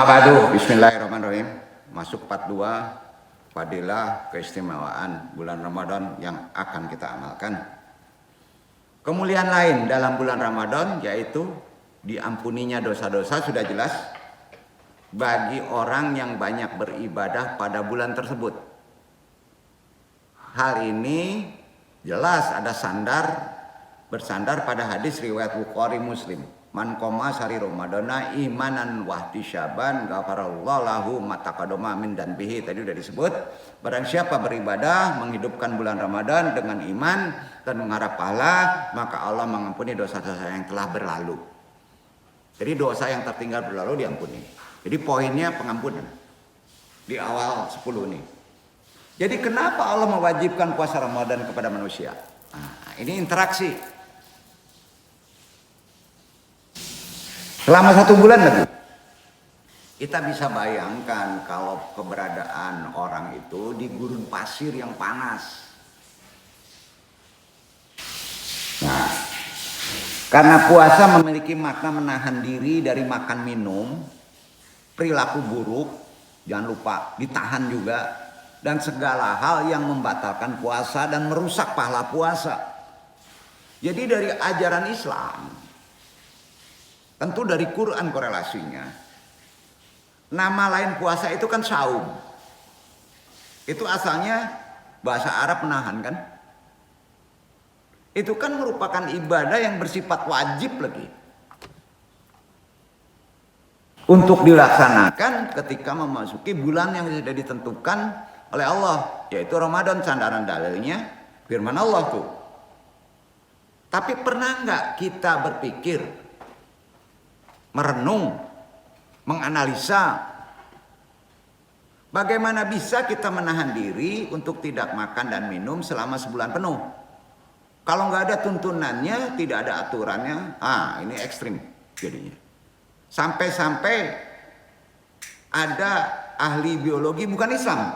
Amma ba'du, bismillahirrahmanirrahim. Masuk part 2, fadilah keistimewaan bulan Ramadan yang akan kita amalkan. Kemuliaan lain dalam bulan Ramadan yaitu diampuninya dosa-dosa, sudah jelas, bagi orang yang banyak beribadah pada bulan tersebut. Hal ini jelas ada bersandar pada hadis riwayat Bukhari Muslim. Man qoma sari Ramadana imanan wahtisyaban ghafarallahu lahu ma taqaddama min dzanbihi. Tadi sudah disebut, barang siapa beribadah menghidupkan bulan Ramadan dengan iman dan mengharap pahala, maka Allah mengampuni dosa-dosa yang telah berlalu. Jadi dosa yang tertinggal berlalu diampuni. Jadi poinnya pengampunan di awal 10 ini. Jadi kenapa Allah mewajibkan puasa Ramadan kepada manusia? Nah, ini interaksi. Selama 1 bulan lagi, kita bisa bayangkan kalau keberadaan orang itu di gurun pasir yang panas. Nah, karena puasa memiliki makna menahan diri dari makan minum, perilaku buruk, jangan lupa ditahan juga, dan segala hal yang membatalkan puasa dan merusak pahala puasa. Jadi dari ajaran Islam, tentu dari Quran korelasinya, nama lain puasa itu kan saum. Itu asalnya bahasa Arab menahan kan. Itu kan merupakan ibadah yang bersifat wajib lagi untuk dilaksanakan ketika memasuki bulan yang sudah ditentukan oleh Allah, yaitu Ramadan. Sandaran dalilnya firman Allah tuh. Tapi pernah nggak kita berpikir, merenung, menganalisa bagaimana bisa kita menahan diri untuk tidak makan dan minum selama sebulan penuh? Kalau nggak ada tuntunannya, tidak ada aturannya, ini ekstrim jadinya. Sampai-sampai ada ahli biologi bukan Islam,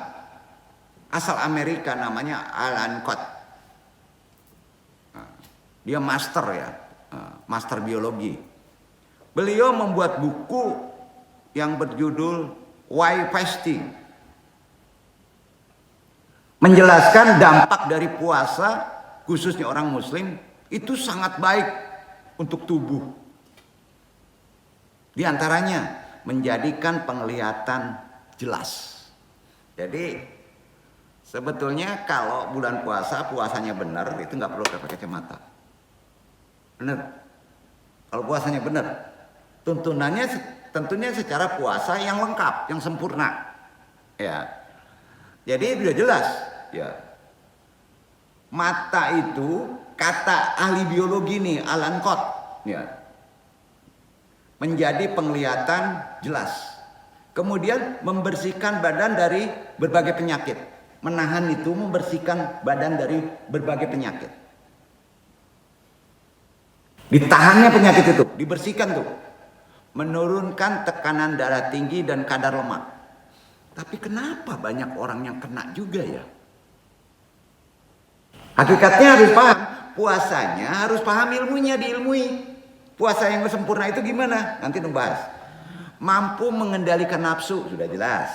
asal Amerika, namanya Alan Cott. Dia master ya, master biologi. Beliau membuat buku yang berjudul Why Fasting, menjelaskan dampak dari puasa khususnya orang muslim itu sangat baik untuk tubuh. Di antaranya menjadikan penglihatan jelas. Jadi sebetulnya kalau bulan puasa, puasanya benar, itu nggak perlu pakai kacamata. Benar. Kalau puasanya benar, tuntunannya tentunya secara puasa yang lengkap, yang sempurna. Ya. Jadi sudah jelas, ya. Mata itu, kata ahli biologi nih, Alan Cott, ya, menjadi penglihatan jelas. Kemudian membersihkan badan dari berbagai penyakit. Menahan itu membersihkan badan dari berbagai penyakit. Ditahannya penyakit itu, dibersihkan tuh. Menurunkan tekanan darah tinggi dan kadar lemak. Tapi kenapa banyak orang yang kena juga ya? Hakikatnya harus paham, puasanya harus paham ilmunya, diilmui. Puasa yang sempurna itu gimana? Nanti ngebahas. Mampu mengendalikan nafsu, sudah jelas.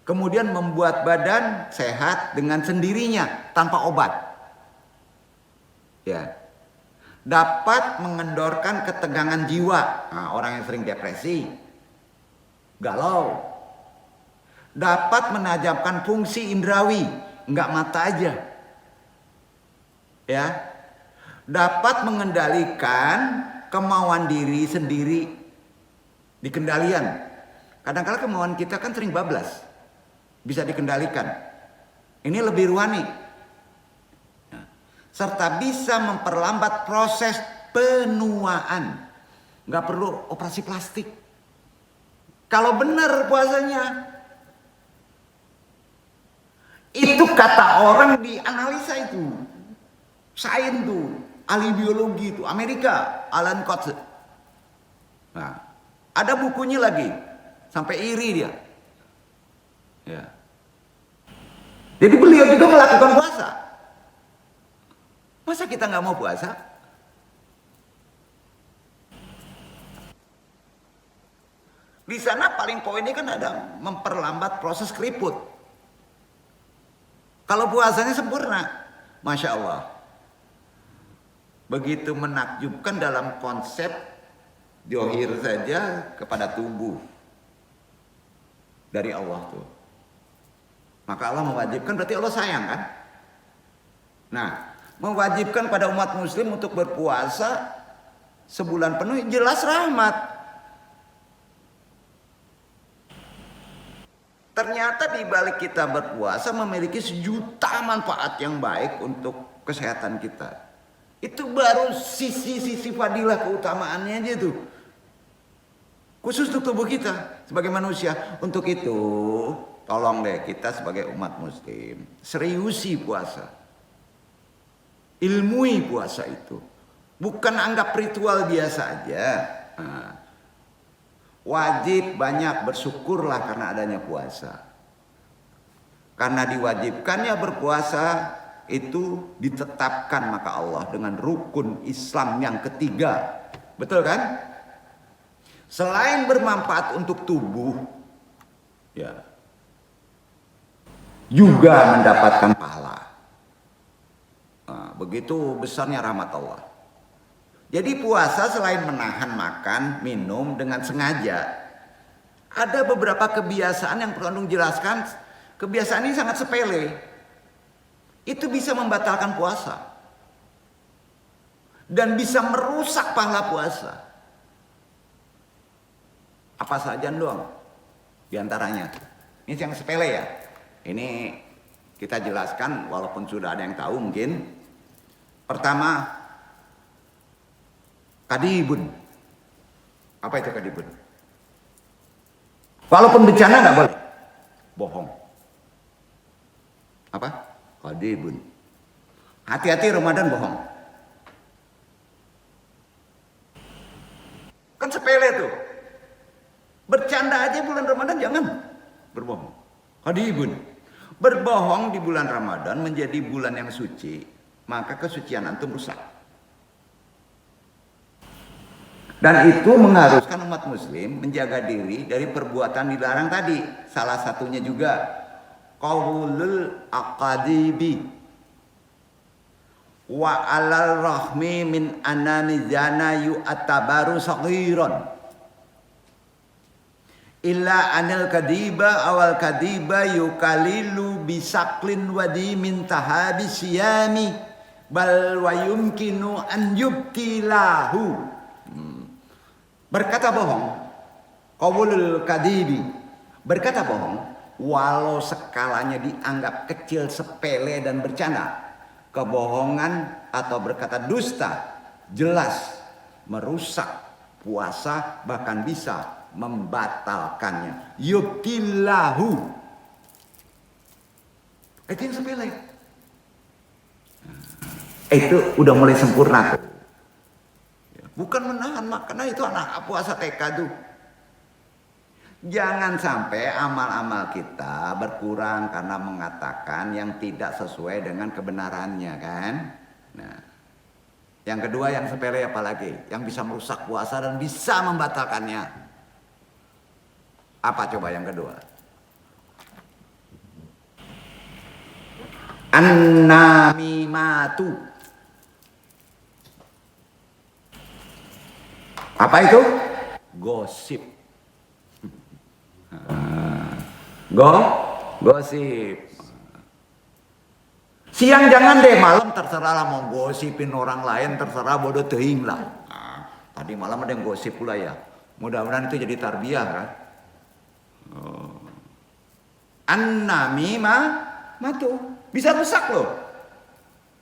Kemudian membuat badan sehat dengan sendirinya, tanpa obat. Ya. Dapat mengendorkan ketegangan jiwa. Nah, orang yang sering depresi, galau. Dapat menajamkan fungsi indrawi, enggak mata aja. Ya. Dapat mengendalikan kemauan diri sendiri di kendalian. Kadang-kadang kemauan kita kan sering bablas. Bisa dikendalikan. Ini lebih ruhani. Serta bisa memperlambat proses penuaan. Nggak perlu operasi plastik. Kalau benar puasanya. Itu kata orang di analisa itu. Sains tuh. Ahli biologi itu. Amerika. Alan Cott. Nah, ada bukunya lagi. Sampai iri dia. Ya. Jadi beliau juga melakukan puasa. Masa kita nggak mau puasa? Di sana paling poinnya kan ada memperlambat proses keriput. Kalau puasanya sempurna, Masya Allah. Begitu menakjubkan dalam konsep johir saja kepada tubuh dari Allah tuh. Maka Allah mewajibkan, berarti Allah sayang kan? Nah, mewajibkan pada umat muslim untuk berpuasa sebulan penuh jelas rahmat. Ternyata di balik kita berpuasa memiliki sejuta manfaat yang baik untuk kesehatan kita. Itu baru sisi-sisi fadilah keutamaannya aja tuh. Khusus untuk tubuh kita sebagai manusia. Untuk itu, tolong deh kita sebagai umat muslim seriusi puasa. Ilmui puasa itu. Bukan anggap ritual biasa aja. Nah, wajib banyak bersyukurlah karena adanya puasa. Karena diwajibkannya berpuasa itu ditetapkan maka Allah dengan rukun Islam yang ketiga. Betul kan? Selain bermanfaat untuk tubuh, ya, juga mendapatkan pahala. Nah, begitu besarnya rahmat Allah. Jadi puasa selain menahan makan, minum dengan sengaja, ada beberapa kebiasaan yang perlu Anung jelaskan. Kebiasaan ini sangat sepele. Itu bisa membatalkan puasa. Dan bisa merusak pahala puasa. Apa saja doang? Di antaranya. Ini yang sepele ya. Ini kita jelaskan walaupun sudah ada yang tahu mungkin. Pertama, kadibun. Apa itu kadibun? Walaupun bencana nggak boleh. Bohong. Apa? Kadibun. Hati-hati Ramadan bohong. Kan sepele tuh. Bercanda aja bulan Ramadan jangan berbohong. Kadibun. Berbohong di bulan Ramadan menjadi bulan yang suci, maka kesucian antum rusak. Dan itu mengharuskan umat muslim menjaga diri dari perbuatan dilarang tadi. Salah satunya juga qaulul aqadibi wa alal rahmi min anani zana yu'tabaru saghiran illa anil kadiba awal kadiba yukalilu bisaklin wadi min tahabi siyami bal wa yumkinu an yubtilahu. Berkata bohong, qaulul kadibi, berkata bohong walau skalanya dianggap kecil, sepele dan bercanda. Kebohongan atau berkata dusta jelas merusak puasa, bahkan bisa membatalkannya. Yubtilahu. Itu yang sepele. Itu udah mulai sempurna. Bukan menahan makan, itu anak puasa TK tuh. Jangan sampai amal-amal kita berkurang karena mengatakan yang tidak sesuai dengan kebenarannya kan. Nah, yang kedua yang sepele apalagi, yang bisa merusak puasa dan bisa membatalkannya. Apa coba yang kedua? An-namimatu. Apa itu? Gosip. Gosip. Siang jangan deh, malam terserah lah mau gosipin orang lain, terserah bodoh teuing lah. Nah, tadi malam ada yang gosip pula ya. Mudah-mudahan itu jadi tarbiyah kan. An-namimatu bisa rusak loh.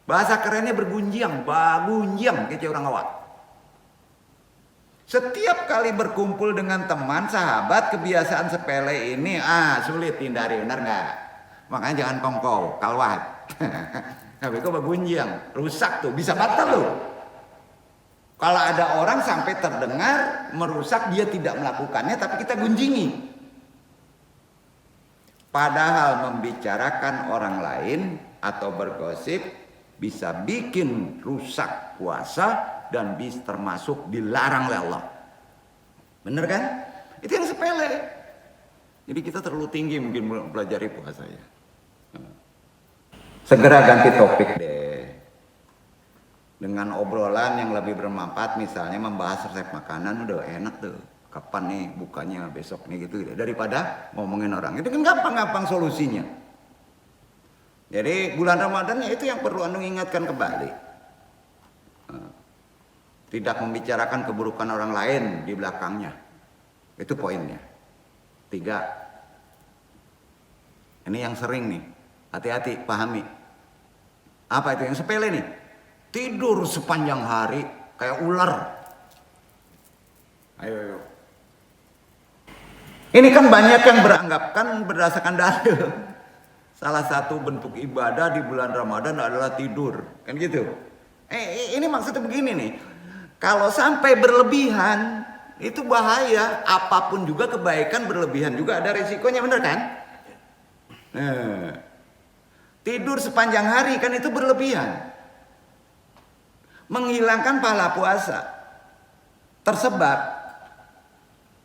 Bahasa kerennya bergunjiang, bagunjiang kayak orang awak. Setiap kali berkumpul dengan teman, sahabat, kebiasaan sepele ini sulit hindari, benar nggak? Makanya jangan kongkow, kalwat. Tapi kok bergunjang, rusak tuh, bisa batal loh. Kalau ada orang sampai terdengar merusak, dia tidak melakukannya, tapi kita gunjingi. Padahal membicarakan orang lain atau bergosip bisa bikin rusak puasa dan bis termasuk dilarang oleh Allah. Bener kan? Itu yang sepele. Jadi kita terlalu tinggi mungkin pelajari puasa ya. Segera ganti topik deh. Dengan obrolan yang lebih bermanfaat, misalnya membahas resep makanan, udah enak tuh. Kapan nih bukanya besok nih gitu. Daripada ngomongin orang. Itu kan gampang-gampang solusinya. Jadi bulan Ramadan itu yang perlu anu ingatkan kembali. Tidak membicarakan keburukan orang lain di belakangnya. Itu poinnya. 3. Ini yang sering nih. Hati-hati, pahami. Apa itu yang sepele nih? Tidur sepanjang hari kayak ular. Ayo. Ini kan banyak yang beranggapan berdasarkan dalil. Salah satu bentuk ibadah di bulan Ramadan adalah tidur. Kan gitu. Ini maksudnya begini nih. Kalau sampai berlebihan, itu bahaya. Apapun juga kebaikan berlebihan juga ada risikonya, bener kan? Tidur sepanjang hari kan itu berlebihan. Menghilangkan pahala puasa. Tersebab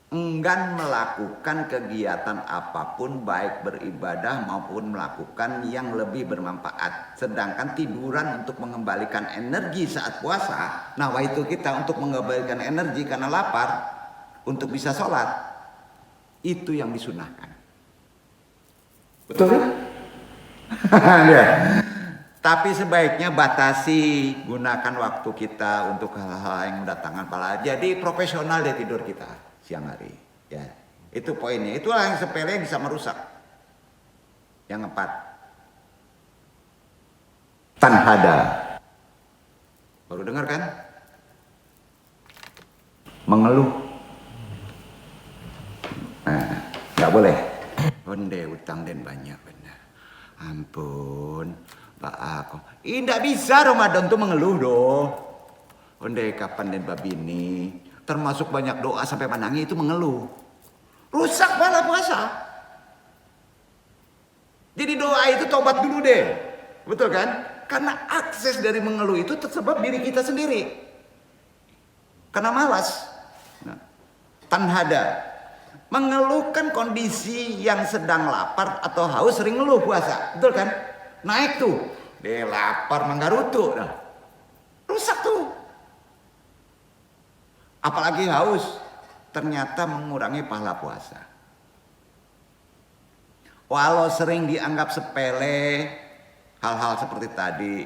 enggan melakukan kegiatan apapun, baik beribadah maupun melakukan yang lebih bermanfaat. Sedangkan tiduran untuk mengembalikan energi saat puasa, nawaitu kita untuk mengembalikan energi karena lapar untuk bisa sholat, itu yang disunahkan. Betul? Ya. Tapi sebaiknya batasi, gunakan waktu kita untuk hal-hal yang mendatangkan pahala. Jadi profesional deh tidur kita siang hari. Ya, itu poinnya. Itulah yang sepele yang bisa merusak. Yang 4. Tanhada. Baru dengar kan? Mengeluh. Nggak boleh. Onde utang dan banyak benar. Ampun, Pak Ako. Tidak bisa Ramadan tuh mengeluh doh. Onde kapan dan babini. Termasuk banyak doa sampai menangis itu mengeluh. Rusak pahala puasa. Jadi doa itu tobat dulu deh. Betul kan? Karena akses dari mengeluh itu tersebab diri kita sendiri. Karena malas. Tanhada. Mengeluhkan kondisi yang sedang lapar atau haus sering ngeluh puasa. Betul kan? Naik tuh. Dia lapar menggarutu. Nah, rusak tuh. Apalagi haus. Ternyata mengurangi pahala puasa. Walau sering dianggap sepele hal-hal seperti tadi.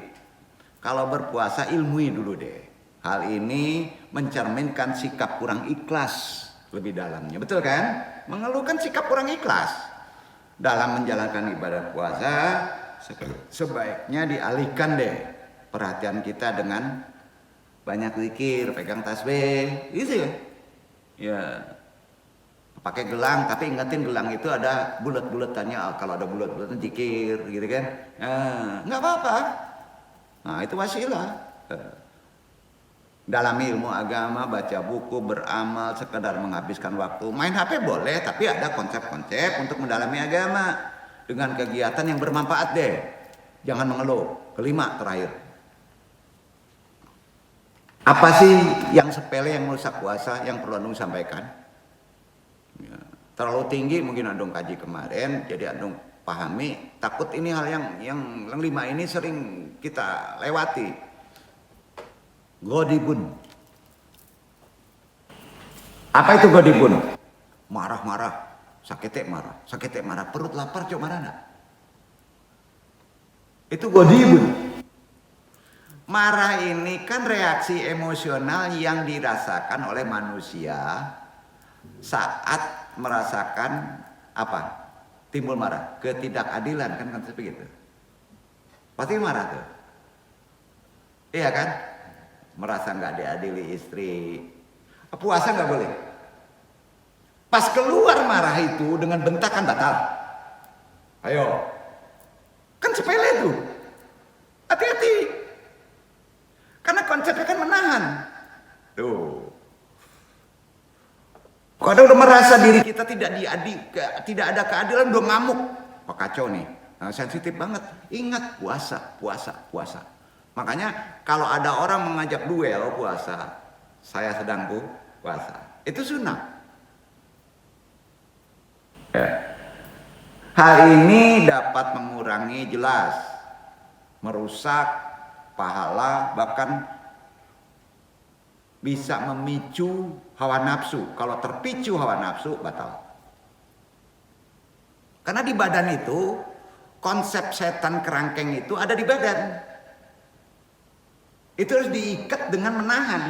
Kalau berpuasa ilmui dulu deh. Hal ini mencerminkan sikap kurang ikhlas lebih dalamnya, betul kan? Mengeluhkan sikap kurang ikhlas dalam menjalankan ibadah puasa. Sebaiknya dialihkan deh perhatian kita dengan banyak zikir, pegang tasbih, gitu ya. Ya, pakai gelang, tapi ingatin gelang itu ada bulat-bulatannya. Kalau ada bulat-bulatan zikir, gitu kan? Nggak apa-apa. Nah, itu wasilah. Dalam ilmu agama, baca buku, beramal, sekedar menghabiskan waktu. Main HP boleh, tapi ada konsep-konsep untuk mendalami agama. Dengan kegiatan yang bermanfaat deh. Jangan mengeluh. 5 terakhir. Apa sih yang sepele yang merusak puasa yang perlu Andung sampaikan? Ya, terlalu tinggi mungkin Andung kaji kemarin, jadi Andung pahami. Takut ini hal yang 5 ini sering kita lewati. Godibun. Apa itu godibun? Marah-marah, sakit marah, perut lapar cok marah enggak? Itu godibun. Marah ini kan reaksi emosional yang dirasakan oleh manusia saat merasakan apa? Timbul marah, ketidakadilan kan seperti itu. Pasti marah tuh. Iya kan? Merasa nggak diadili istri, puasa nggak boleh. Pas keluar marah itu dengan bentakan batal. Ayo, kan sepele tuh. Hati-hati, karena konsepnya kan menahan. Tuh, kalau udah merasa diri kita tidak ada keadilan, udah ngamuk, oh, kacau nih. Nah, sensitif banget. Ingat puasa. Makanya kalau ada orang mengajak duel puasa, saya sedang puasa, itu sunnah. Hal ini dapat mengurangi jelas, merusak pahala, bahkan bisa memicu hawa nafsu. Kalau terpicu hawa nafsu, batal. Karena di badan itu, konsep setan kerangkeng itu ada di badan. Itu harus diikat dengan menahan.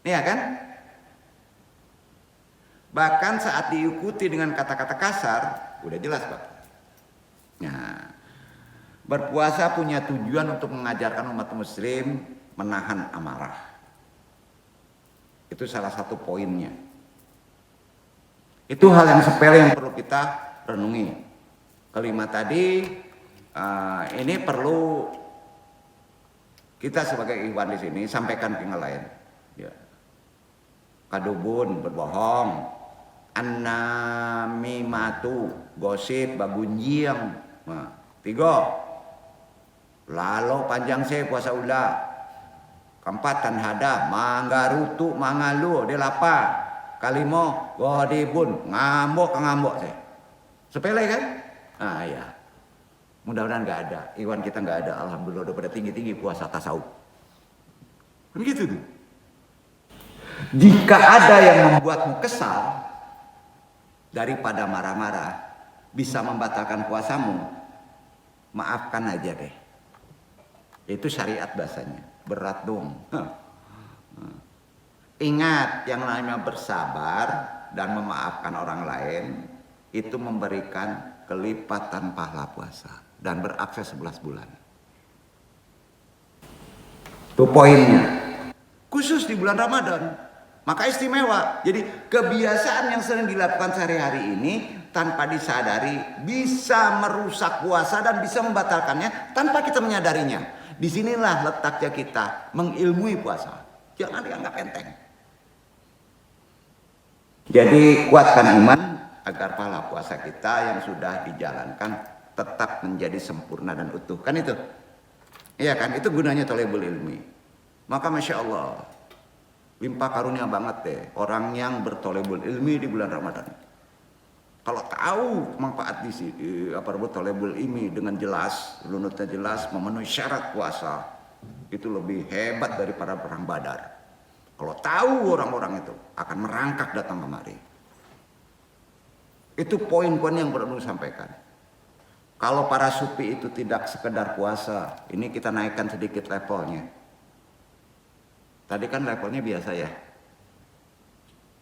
Iya kan? Bahkan saat diikuti dengan kata-kata kasar, udah jelas Pak. Nah, berpuasa punya tujuan untuk mengajarkan umat muslim menahan amarah. Itu salah satu poinnya. Itu hal yang sepele yang perlu kita renungi. Kelima tadi, ini perlu kita sebagai ikhwan di sini sampaikan ke yang lain. Ya. Kadubun, berbohong, annamimatu, gosip, bagunjiang. Nah, 3. Lalu panjang saya puasa ulah. 4. Tanhada, manggarutu, mangalu, delapa. 5. Godibun, ngambok saya. Sepele kan? Ah ya. Mudah-mudahan nggak ada. Iwan kita nggak ada. Alhamdulillah udah pada tinggi-tinggi puasa tasawuf. Kan gitu tuh. Jika ada yang membuatmu kesal, daripada marah-marah, bisa membatalkan puasamu, maafkan aja deh. Itu syariat bahasanya. Berat dong. Ingat, yang namanya bersabar dan memaafkan orang lain, itu memberikan kelipatan pahala puasa dan berakses 11 bulan. Itu poinnya. Khusus di bulan Ramadan. Maka istimewa. Jadi kebiasaan yang sering dilakukan sehari-hari ini tanpa disadari bisa merusak puasa dan bisa membatalkannya tanpa kita menyadarinya. Disinilah letaknya kita mengilmui puasa. Jangan dianggap enteng. Jadi kuatkan iman agar pahala puasa kita yang sudah dijalankan tetap menjadi sempurna dan utuh. Kan itu? Iya kan? Itu gunanya thalabul ilmi. Maka Masya Allah, limpah karunia banget deh orang yang berthalabul ilmi di bulan Ramadan. Kalau tahu manfaat di sini, thalabul ilmi dengan jelas, runutnya jelas, memenuhi syarat puasa, itu lebih hebat daripada perang Badar. Kalau tahu orang-orang itu akan merangkak datang kemari. Itu poin-poin yang perlu disampaikan. Kalau para sufi itu tidak sekedar puasa, ini kita naikkan sedikit levelnya. Tadi kan levelnya biasa ya.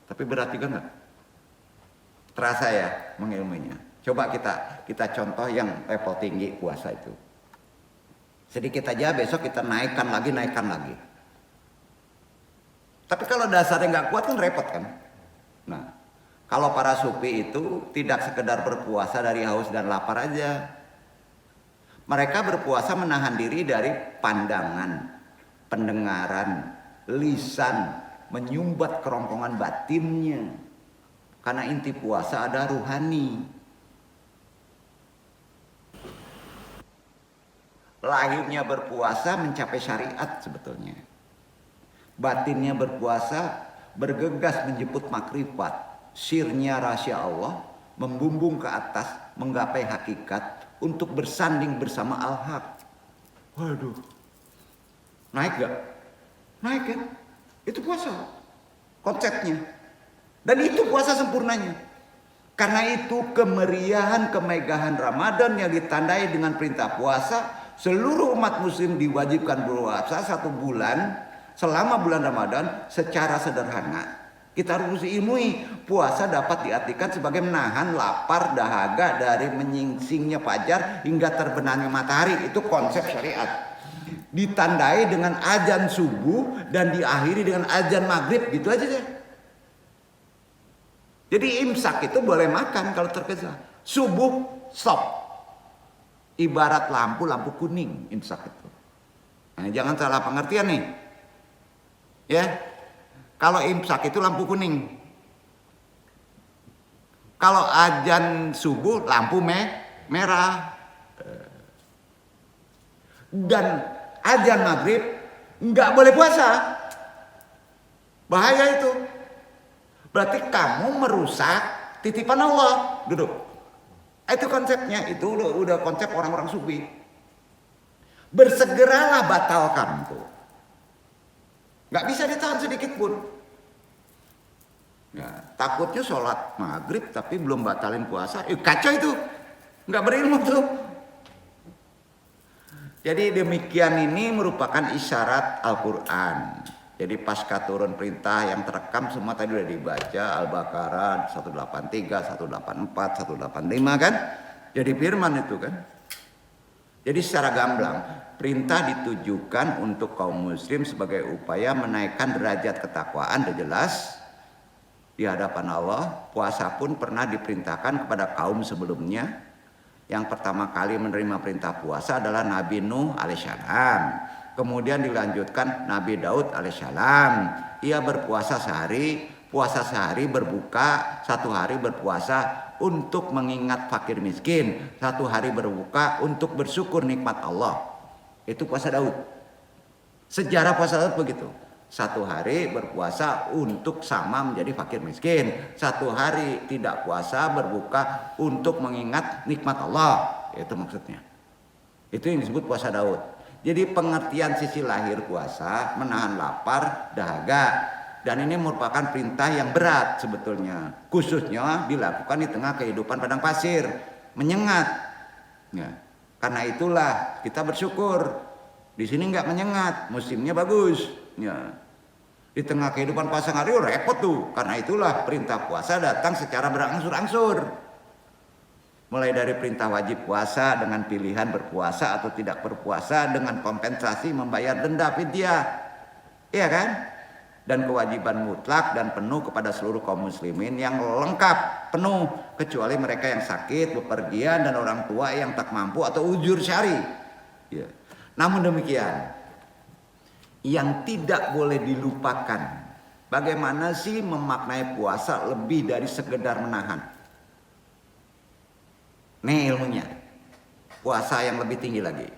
Tapi berat juga nggak? Terasa ya mengilmunya. Coba kita contoh yang level tinggi puasa itu. Sedikit aja besok kita naikkan lagi. Tapi kalau dasarnya nggak kuat kan repot kan. Nah, kalau para sufi itu tidak sekedar berpuasa dari haus dan lapar aja. Mereka berpuasa menahan diri dari pandangan, pendengaran, lisan, menyumbat kerongkongan batinnya. Karena inti puasa ada ruhani. Lahirnya berpuasa mencapai syariat sebetulnya. Batinnya berpuasa bergegas menjemput makrifat. Sirnya rahasia Allah membumbung ke atas menggapai hakikat untuk bersanding bersama al-haq. Waduh. Naik gak? Naik kan? Itu puasa. Konsepnya. Dan itu puasa sempurnanya. Karena itu kemeriahan, kemegahan Ramadan yang ditandai dengan perintah puasa, seluruh umat muslim diwajibkan berpuasa 1 bulan selama bulan Ramadan secara sederhana. Kita harus ilmui puasa dapat diartikan sebagai menahan lapar dahaga dari menyingsingnya fajar hingga terbenamnya matahari. Itu konsep syariat. Ditandai dengan azan subuh dan diakhiri dengan azan maghrib, gitu aja deh. Jadi imsak itu boleh makan kalau tergesa. Subuh stop. Ibarat lampu kuning imsak itu. Nah, jangan salah pengertian nih. Ya. Kalau imsak itu lampu kuning. Kalau azan subuh lampu merah. Dan azan maghrib nggak boleh puasa. Bahaya itu. Berarti kamu merusak titipan Allah. Duduk. Itu konsepnya, itu udah konsep orang-orang sufi. Bersegeralah batalkan tuh. Nggak bisa ditahan sedikit pun. Ya, takutnya sholat maghrib tapi belum batalin puasa, kacau itu, nggak berilmu tuh. Jadi demikian ini merupakan isyarat Al-Quran. Jadi pasca turun perintah yang terekam semua tadi udah dibaca, Al-Baqarah 183, 184, 185 kan. Jadi firman itu kan. Jadi secara gamblang perintah ditujukan untuk kaum muslim sebagai upaya menaikkan derajat ketakwaan, udah jelas di hadapan Allah. Puasa pun pernah diperintahkan kepada kaum sebelumnya. Yang pertama kali menerima perintah puasa adalah Nabi Nuh alaihissalam. Kemudian dilanjutkan Nabi Daud alaihissalam. Ia berpuasa sehari, puasa sehari, berbuka satu hari, berpuasa untuk mengingat fakir miskin, satu hari berbuka untuk bersyukur nikmat Allah. Itu puasa Daud. Sejarah puasa Daud begitu. Satu hari berpuasa untuk sama menjadi fakir miskin. Satu hari tidak puasa, berbuka untuk mengingat nikmat Allah. Itu maksudnya. Itu yang disebut puasa Daud. Jadi pengertian sisi lahir puasa, menahan lapar, dahaga. Dan ini merupakan perintah yang berat sebetulnya. Khususnya dilakukan di tengah kehidupan padang pasir. Menyengat. Ya. Karena itulah kita bersyukur. Di sini nggak menyengat, musimnya bagus. Ya. Di tengah kehidupan pasang hari repot tuh. Karena itulah perintah puasa datang secara berangsur-angsur. Mulai dari perintah wajib puasa dengan pilihan berpuasa atau tidak berpuasa dengan kompensasi membayar denda fidyah. Iya kan? Dan kewajiban mutlak dan penuh kepada seluruh kaum muslimin yang lengkap, penuh, kecuali mereka yang sakit, bepergian, dan orang tua yang tak mampu atau ujur syari. Ya. Namun demikian, yang tidak boleh dilupakan, bagaimana sih memaknai puasa lebih dari sekedar menahan. Nih ilmunya, puasa yang lebih tinggi lagi.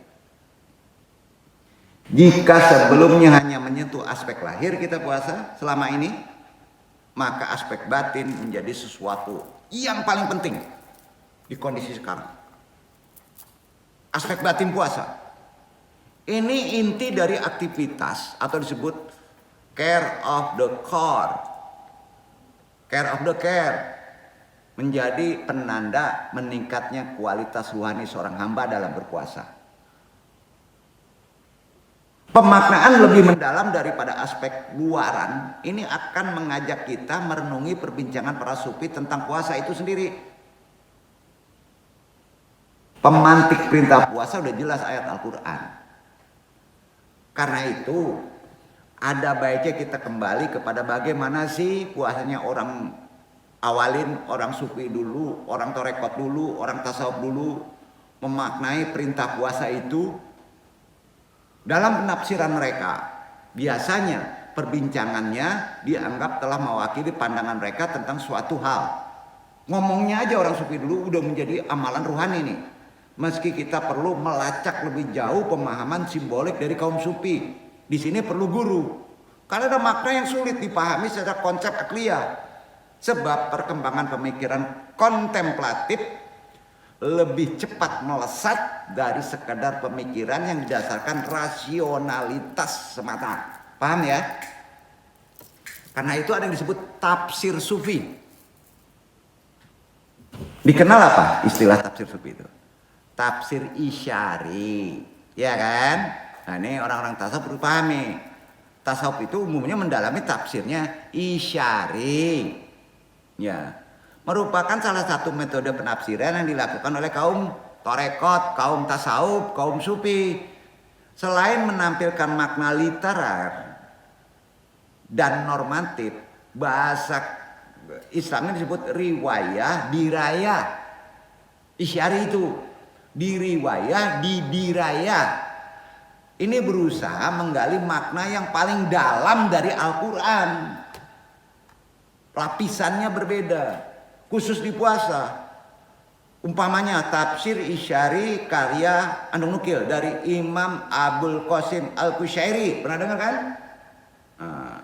Jika sebelumnya hanya menyentuh aspek lahir kita puasa selama ini, maka aspek batin menjadi sesuatu yang paling penting di kondisi sekarang. Aspek batin puasa. Ini inti dari aktivitas atau disebut care of the core. Care of the care. Menjadi penanda meningkatnya kualitas rohani seorang hamba dalam berpuasa. Pemaknaan lebih mendalam daripada aspek luaran ini akan mengajak kita merenungi perbincangan para sufi tentang puasa itu sendiri. Pemantik perintah puasa udah jelas ayat Al-Quran. Karena itu ada baiknya kita kembali kepada bagaimana sih puasanya orang awalin, orang sufi dulu, orang torekot dulu, orang tasawuf dulu memaknai perintah puasa itu. Dalam penafsiran mereka, biasanya perbincangannya dianggap telah mewakili pandangan mereka tentang suatu hal. Ngomongnya aja orang sufi dulu udah menjadi amalan rohani nih. Meski kita perlu melacak lebih jauh pemahaman simbolik dari kaum sufi. Di sini perlu guru. Karena ada makna yang sulit dipahami secara konsep akliyah. Sebab perkembangan pemikiran kontemplatif lebih cepat melesat dari sekadar pemikiran yang didasarkan rasionalitas semata. Paham ya? Karena itu ada yang disebut tafsir sufi. Dikenal apa istilah tafsir sufi itu? Tafsir isyari, ya kan? Nah ini orang-orang tasawuf perlu pahami. Tasawuf itu umumnya mendalami tafsirnya isyari. Ya. Merupakan salah satu metode penafsiran yang dilakukan oleh kaum torekot, kaum tasawuf, kaum sufi. Selain menampilkan makna literar dan normatif, bahasa Islamnya disebut riwayah, dirayah. Isyari itu diriwayah, didirayah. Ini berusaha menggali makna yang paling dalam dari Al-Quran. Lapisannya berbeda. Khusus di puasa, umpamanya tafsir isyari karya Andung Nukil dari Imam Abul Qasim Al-Kushairi, pernah dengar kan? Nah,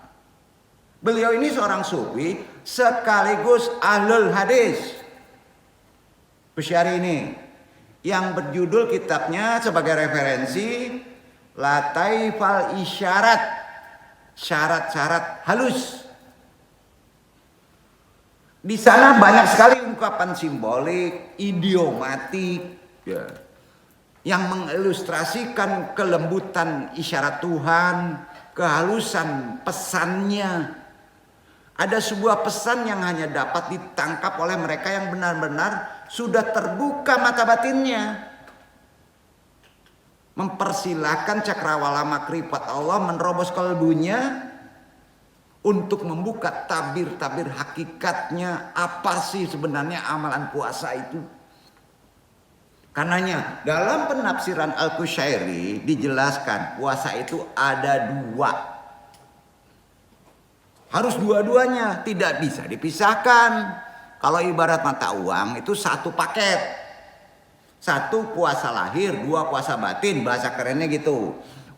beliau ini seorang sufi sekaligus ahlul hadis. Busyari ini yang berjudul kitabnya sebagai referensi Lataifal Isyarat, syarat-syarat halus. Di sana banyak sekali ungkapan simbolik, idiomatik, ya, yang mengilustrasikan kelembutan isyarat Tuhan, kehalusan pesannya. Ada sebuah pesan yang hanya dapat ditangkap oleh mereka yang benar-benar sudah terbuka mata batinnya. Mempersilahkan cakrawala makrifat Allah menerobos kalbunya untuk membuka tabir-tabir hakikatnya, apa sih sebenarnya amalan puasa itu. Karenanya dalam penafsiran Al-Qushairi dijelaskan puasa itu ada dua. Harus dua-duanya, tidak bisa dipisahkan. Kalau ibarat mata uang itu satu paket. Satu puasa lahir, dua puasa batin, bahasa kerennya gitu.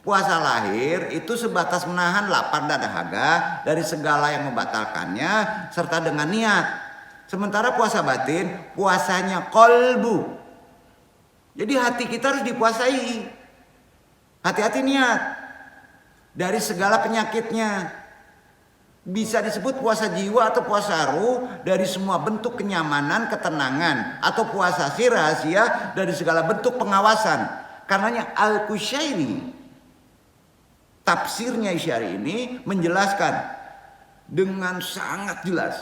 Puasa lahir itu sebatas menahan lapar dan dahaga dari segala yang membatalkannya serta dengan niat. Sementara puasa batin, puasanya kolbu. Jadi hati kita harus dipuasai. Hati-hati niat dari segala penyakitnya. Bisa disebut puasa jiwa atau puasa ruh dari semua bentuk kenyamanan, ketenangan, atau puasa sir rahasia dari segala bentuk pengawasan. Karenanya Al-Qushairi tafsirnya Isyari ini menjelaskan dengan sangat jelas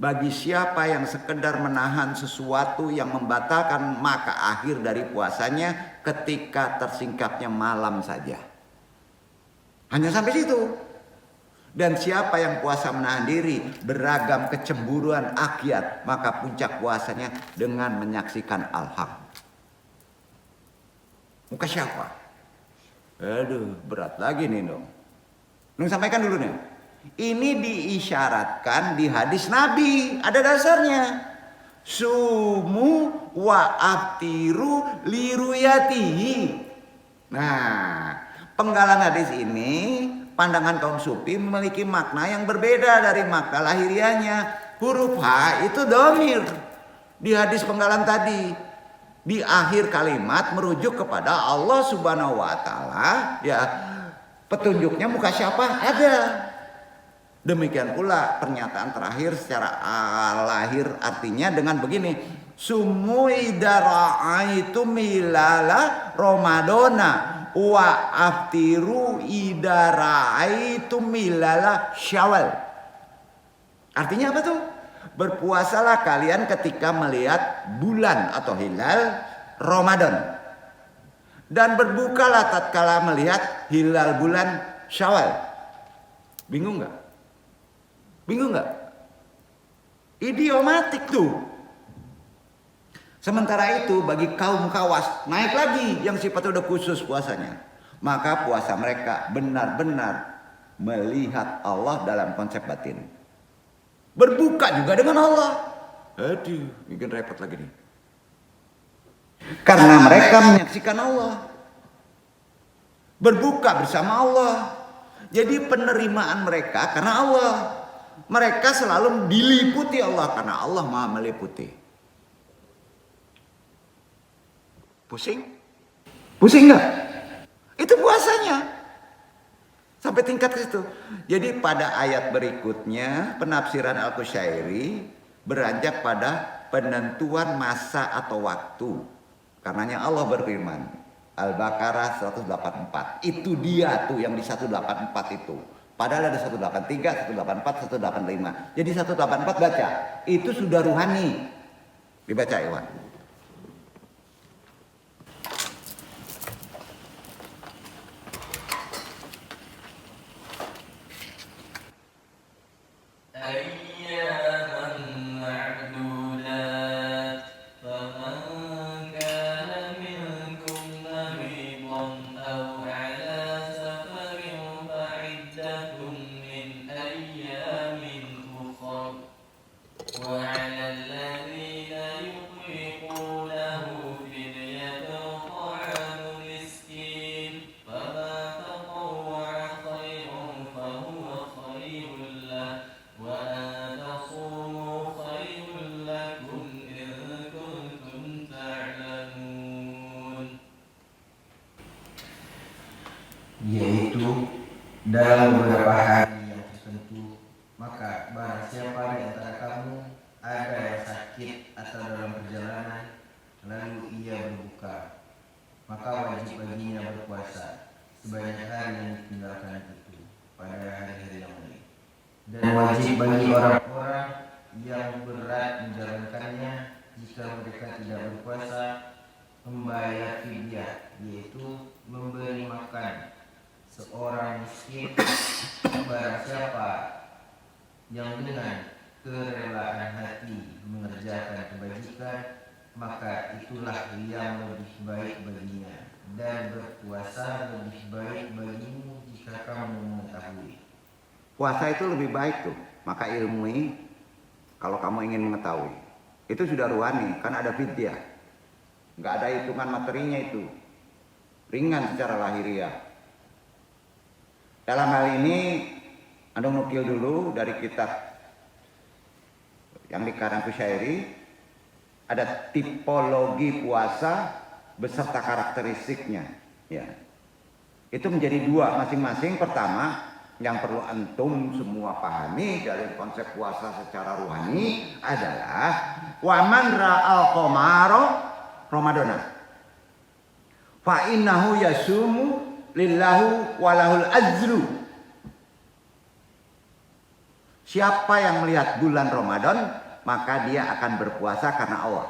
bagi siapa yang sekedar menahan sesuatu yang membatalkan maka akhir dari puasanya ketika tersingkapnya malam saja. Hanya sampai situ. Dan siapa yang puasa menahan diri beragam kecemburuan akiat maka puncak puasanya dengan menyaksikan al-haq. Muka siapa? Aduh, berat lagi nih dong. Nung sampaikan dulu nih. Ini diisyaratkan di hadis Nabi, ada dasarnya. Sumu wa aftiru liruyatihi. Nah, penggalan hadis ini, pandangan kaum sufi memiliki makna yang berbeda dari makna lahiriahnya. Huruf H itu dhamir di hadis penggalan tadi. Di akhir kalimat merujuk kepada Allah Subhanahu wa taala, ya. Petunjuknya muka siapa? Ada. Demikian pula pernyataan terakhir secara lahir artinya dengan begini. Sumu idara'aitu milala Ramadana wa aftiru idara'aitu milala Syawal. Artinya apa tuh? Berpuasalah kalian ketika melihat bulan atau hilal Ramadan. Dan berbukalah tatkala melihat hilal bulan Syawal. Bingung nggak? Bingung nggak? Idiomatik tuh. Sementara itu bagi kaum kawas naik lagi yang sifatnya udah khusus puasanya. Maka puasa mereka benar-benar melihat Allah dalam konsep batin. Berbuka juga dengan Allah. Aduh, bikin repot lagi nih. Karena mereka menyaksikan Allah. Berbuka bersama Allah. Jadi penerimaan mereka karena Allah. Mereka selalu diliputi Allah karena Allah Maha meliputi. Pusing? Pusing enggak? Itu puasanya. Sampai tingkat ke situ. Jadi pada ayat berikutnya penafsiran Al-Qushairi beranjak pada penentuan masa atau waktu. Karenanya Allah berfirman, Al-Baqarah 184. Itu dia tuh yang di 184 itu. Padahal ada 183, 184, 185. Jadi 184 baca. Itu sudah ruhani. Dibaca Iwan. dalam beberapa hari yang tertentu, maka barang siapa di antara kamu ada yang sakit atau dalam perjalanan, lalu ia berbuka, maka wajib baginya berpuasa sebanyak hari yang ditinggalkan itu pada hari-hari yang lain. Dan wajib bagi orang-orang yang berat menjalankannya jika mereka tidak berpuasa membayar fidyah, yaitu memberi makan seorang miskin. Barang siapa yang dengan kerelaan hati mengerjakan kebajikan, maka itulah yang lebih baik baginya, dan berpuasa lebih baik bagimu jika kamu mengetahui. Puasa itu lebih baik tuh, maka ilmui kalau kamu ingin mengetahui. Itu sudah ruhani, kan ada fidyah. Nggak ada hitungan materinya itu. Ringan secara lahiriah. Dalam hal ini, Anda nukil dulu dari kitab yang dikarang Kusyairi, ada tipologi puasa beserta karakteristiknya. Ya. Itu menjadi dua masing-masing. Pertama, yang perlu antum semua pahami dari konsep puasa secara ruhani adalah waman ra'al qamara Ramadana fa innahu yasumu lillahu walahul ajru. Siapa yang melihat bulan Ramadan, maka dia akan berpuasa karena Allah,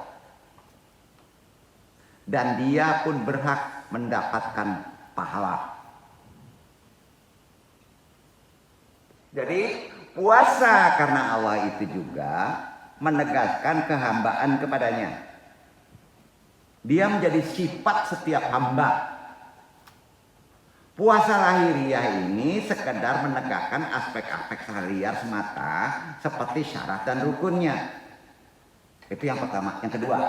dan dia pun berhak mendapatkan pahala. Jadi puasa karena Allah itu juga menegaskan kehambaan kepadanya. Dia menjadi sifat setiap hamba. Puasa lahiriah ini sekedar menegakkan aspek-aspek lahiriah semata seperti syarat dan rukunnya. Itu yang pertama. Yang kedua,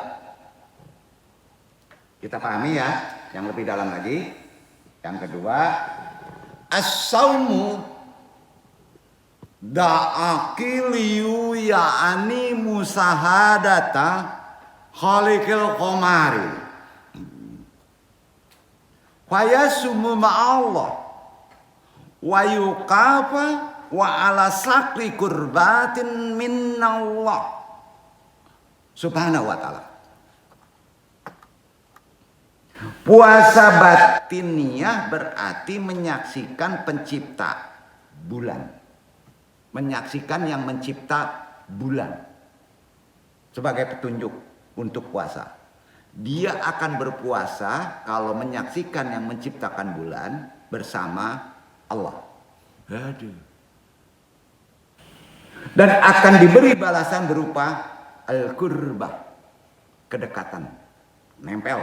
kita pahami ya, yang lebih dalam lagi. Yang kedua, as-saumu da'akiliu ya'ani musahadata khalikil qamari fayasumu ma'allah wa yuqafa wa ala sakri kurbatin minnallah subhanahu wa ta'ala. Puasa batiniah berarti menyaksikan pencipta bulan, menyaksikan yang mencipta bulan sebagai petunjuk untuk puasa. Dia akan berpuasa kalau menyaksikan yang menciptakan bulan bersama Allah. Aduh. Dan akan diberi balasan berupa al-qurbah, kedekatan, nempel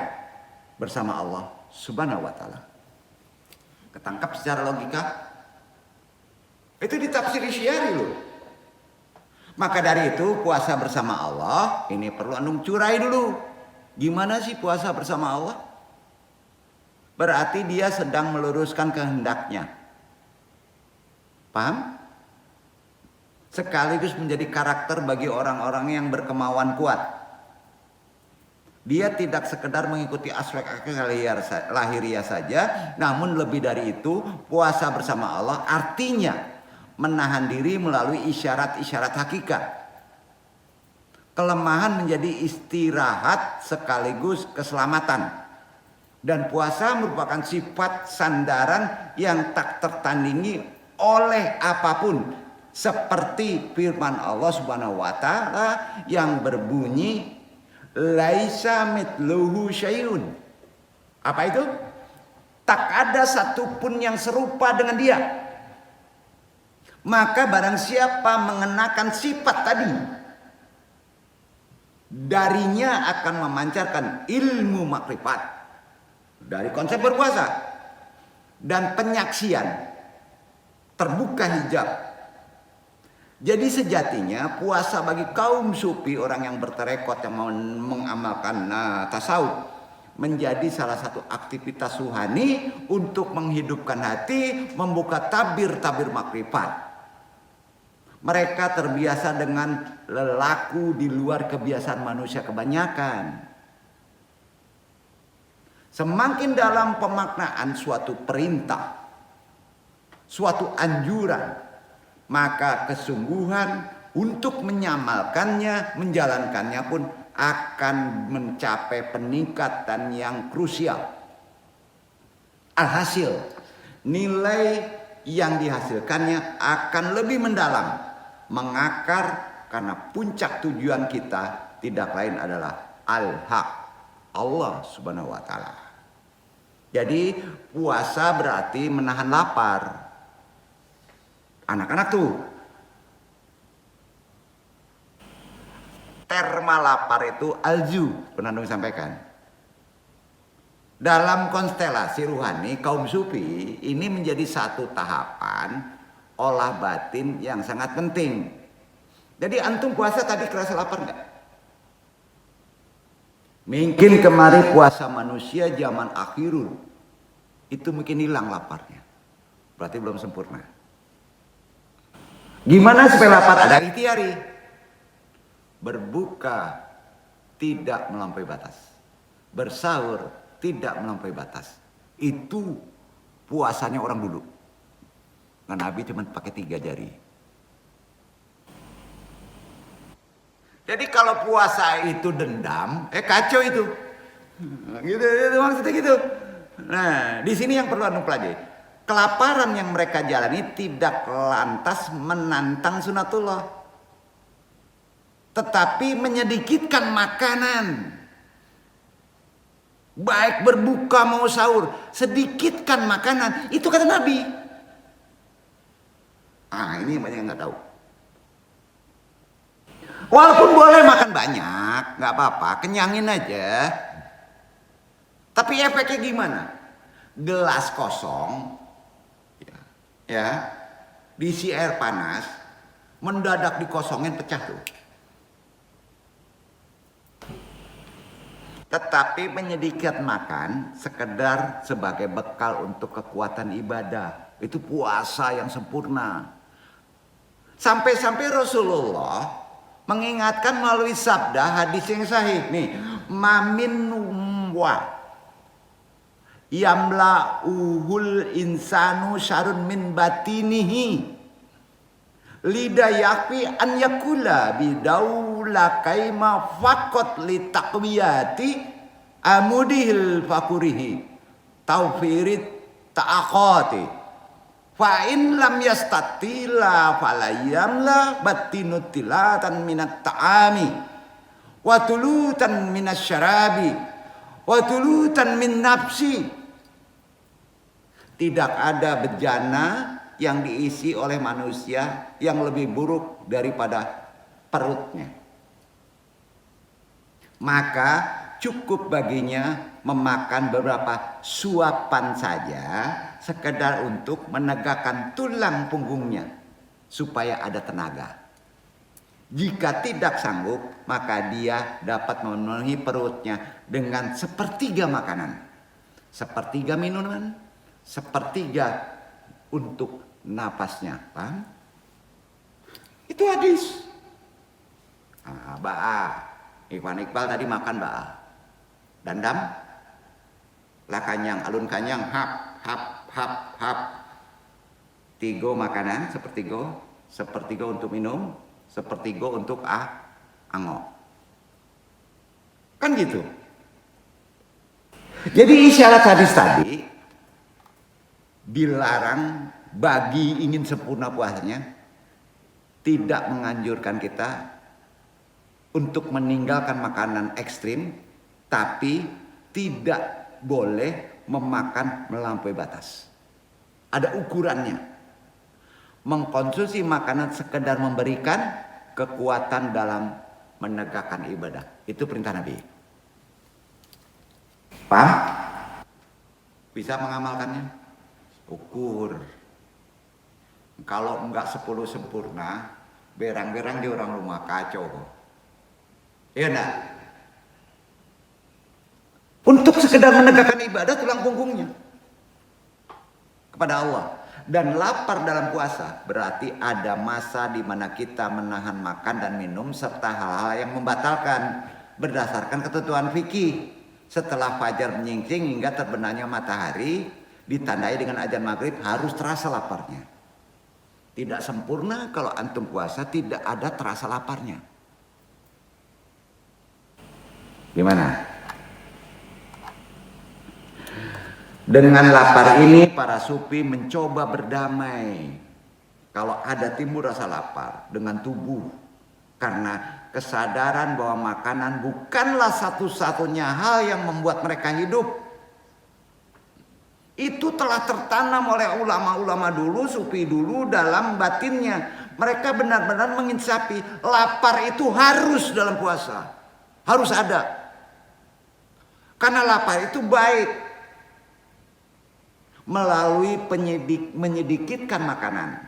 bersama Allah Subhanahu wa ta'ala. Ketangkap secara logika? Itu ditafsiri syiari loh. Maka dari itu puasa bersama Allah ini perlu antum curai dulu. Gimana sih puasa bersama Allah? Berarti dia sedang meluruskan kehendaknya. Paham? Sekaligus menjadi karakter bagi orang-orang yang berkemauan kuat. Dia tidak sekedar mengikuti aspek-aspek lahiriah saja, namun lebih dari itu, puasa bersama Allah artinya menahan diri melalui isyarat-isyarat hakikat. Kelemahan menjadi istirahat sekaligus keselamatan. Dan puasa merupakan sifat sandaran yang tak tertandingi oleh apapun. Seperti firman Allah Subhanahu wa ta'ala yang berbunyi laisa mitluhu syai'un. Apa itu? Tak ada satupun yang serupa dengan dia. Maka barang siapa mengenakan sifat tadi, darinya akan memancarkan ilmu makrifat dari konsep berpuasa dan penyaksian, terbuka hijab. Jadi sejatinya puasa bagi kaum sufi, orang yang bertarekat yang mau mengamalkan tasawuf, menjadi salah satu aktivitas ruhani untuk menghidupkan hati, membuka tabir-tabir makrifat. Mereka terbiasa dengan lelaku di luar kebiasaan manusia kebanyakan. Semakin dalam pemaknaan suatu perintah, suatu anjuran, maka kesungguhan untuk menyamalkannya, menjalankannya pun akan mencapai peningkatan yang krusial. Alhasil, nilai yang dihasilkannya akan lebih mendalam, mengakar, karena puncak tujuan kita tidak lain adalah al-haq, Allah Subhanahu wa taala. Jadi puasa berarti menahan lapar. Anak-anak tuh, terma lapar itu alju, pernah dong sampaikan. Dalam konstelasi ruhani kaum sufi ini menjadi satu tahapan olah batin yang sangat penting. Jadi antum puasa tadi kerasa lapar nggak? Mungkin kemarin puasa manusia zaman akhirul itu mungkin hilang laparnya. Berarti belum sempurna. Gimana supaya lapar? Ada ikhtiari. Berbuka tidak melampaui batas. Bersahur tidak melampaui batas. Itu puasanya orang dulu. Nah, Nabi cuma pakai 3 jari. Jadi kalau puasa itu dendam, kacau itu. Gitu maksudnya gitu. Nah, di sini yang perlu anu pelajari. Kelaparan yang mereka jalani tidak lantas menantang sunatullah, tetapi menyedikitkan makanan. Baik berbuka mau sahur, sedikitkan makanan. Itu kata Nabi. Ini banyak yang nggak tahu. Walaupun boleh makan banyak, nggak apa-apa, kenyangin aja. Tapi efeknya gimana? Gelas kosong, ya, diisi air panas, mendadak dikosongin pecah tuh. Tetapi menyedikit makan sekedar sebagai bekal untuk kekuatan ibadah. Itu puasa yang sempurna. Sampai-sampai Rasulullah mengingatkan melalui sabda hadis yang sahih. Nih, mamin wa yamla uhul insanu syarun min batinihi lidayakwi an yakula bidaula kaima fakot li taqwiyati amudihil fakurihi taufirit ta'akati fa in lam yastatila falayamla batinutilatan minat ta'ami wa tulutan minas syarabi wa tulutan min nafsi. Tidak ada bejana yang diisi oleh manusia yang lebih buruk daripada perutnya. Maka cukup baginya memakan beberapa suapan saja sekedar untuk menegakkan tulang punggungnya supaya ada tenaga. Jika tidak sanggup, maka dia dapat memenuhi perutnya dengan sepertiga makanan, sepertiga minuman, sepertiga untuk napasnya. Paham? Itu hadis. Ba'a. Ikhwan Iqbal tadi makan ba'a. Dandam. Lah kanyang, alun kanyang, hap. Tiga makanan, sepertiga untuk minum, sepertiga untuk angok. Kan gitu. Jadi isyarat hadis tadi dilarang bagi ingin sempurna puasanya, tidak menganjurkan kita untuk meninggalkan makanan ekstrim, tapi tidak boleh memakan melampaui batas. Ada ukurannya. Mengkonsumsi makanan sekedar memberikan kekuatan dalam menegakkan ibadah. Itu perintah Nabi. Paham? Bisa mengamalkannya? Ukur. Kalau enggak 10 sempurna, berang-berang di orang rumah kacau. Iya enggak? Untuk sekedar menegakkan ibadah tulang punggungnya kepada Allah. Dan lapar dalam puasa berarti ada masa di mana kita menahan makan dan minum serta hal-hal yang membatalkan berdasarkan ketentuan fikih. Setelah fajar menyingsing hingga terbenamnya matahari ditandai dengan azan maghrib harus terasa laparnya. Tidak sempurna kalau antum puasa tidak ada terasa laparnya. Gimana? Dengan lapar ini para sufi mencoba berdamai. Kalau ada timbul rasa lapar dengan tubuh. Karena kesadaran bahwa makanan bukanlah satu-satunya hal yang membuat mereka hidup. Itu telah tertanam oleh ulama-ulama dulu, sufi dulu dalam batinnya. Mereka benar-benar menginsafi lapar itu harus dalam puasa. Harus ada. Karena lapar itu baik. Melalui menyedikitkan makanan.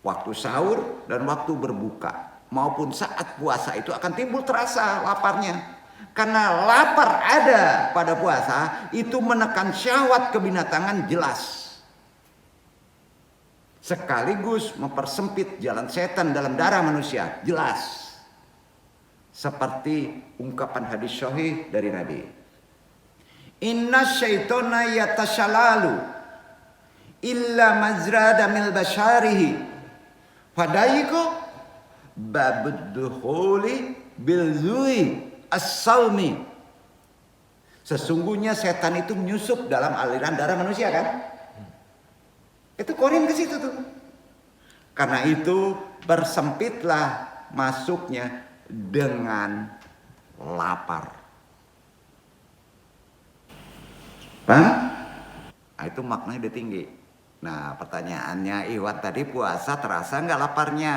Waktu sahur dan waktu berbuka. Maupun saat puasa itu akan timbul terasa laparnya. Karena lapar ada pada puasa itu menekan syahwat kebinatangan jelas. Sekaligus mempersempit jalan setan dalam darah manusia. Jelas. Seperti ungkapan hadis sahih dari Nabi. Inna syaitona yatasyalalu illa mazrada mil basyarihi fadayiko babudduhuli bilzui as-sawmi. Sesungguhnya setan itu menyusup dalam aliran darah manusia kan? Itu korin ke situ tuh. Karena itu bersempitlah masuknya dengan lapar. Paham? Nah, itu maknanya udah tinggi. Nah pertanyaannya, Iwan tadi puasa terasa nggak laparnya?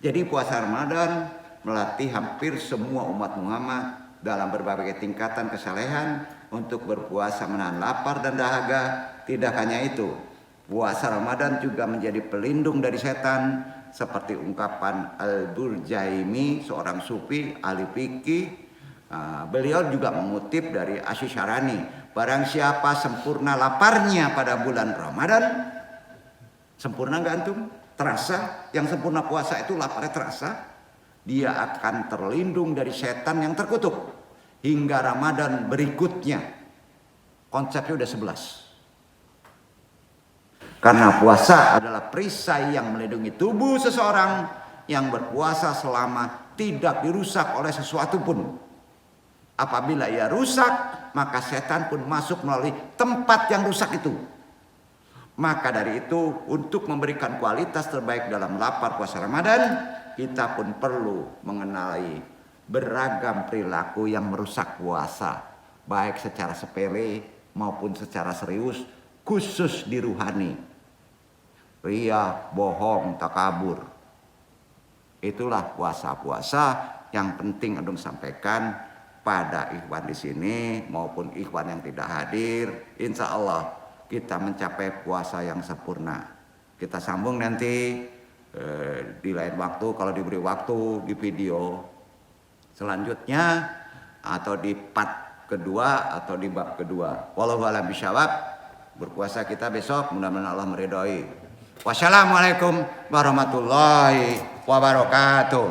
Jadi puasa Ramadan melatih hampir semua umat Muhammad dalam berbagai tingkatan kesalehan untuk berpuasa menahan lapar dan dahaga. Tidak hanya itu, puasa Ramadan juga menjadi pelindung dari setan, seperti ungkapan Al-Burjaimi, seorang sufi ahli fikih. Beliau juga mengutip dari Asy-Syarani, barang siapa sempurna laparnya pada bulan Ramadan, sempurna nggak antum? Terasa, yang sempurna puasa itu laparnya terasa, dia akan terlindung dari setan yang terkutuk hingga Ramadan berikutnya. Konsepnya udah 11. Karena puasa adalah perisai yang melindungi tubuh seseorang yang berpuasa selama tidak dirusak oleh sesuatu pun. Apabila ia rusak, maka setan pun masuk melalui tempat yang rusak itu. Maka dari itu, untuk memberikan kualitas terbaik dalam lapar puasa Ramadan, kita pun perlu mengenali beragam perilaku yang merusak puasa, baik secara sepele maupun secara serius, khusus di ruhani. Ria, bohong, takabur. Itulah puasa-puasa yang penting Antum sampaikan pada ikhwan di sini maupun ikhwan yang tidak hadir. Insya Allah kita mencapai puasa yang sempurna. Kita sambung nanti di lain waktu kalau diberi waktu di video selanjutnya atau di part kedua atau di bab kedua. Wallahu a'lam bishawab. Berpuasa kita besok, mudah-mudahan Allah meridhoi. Wassalamualaikum warahmatullahi wabarakatuh.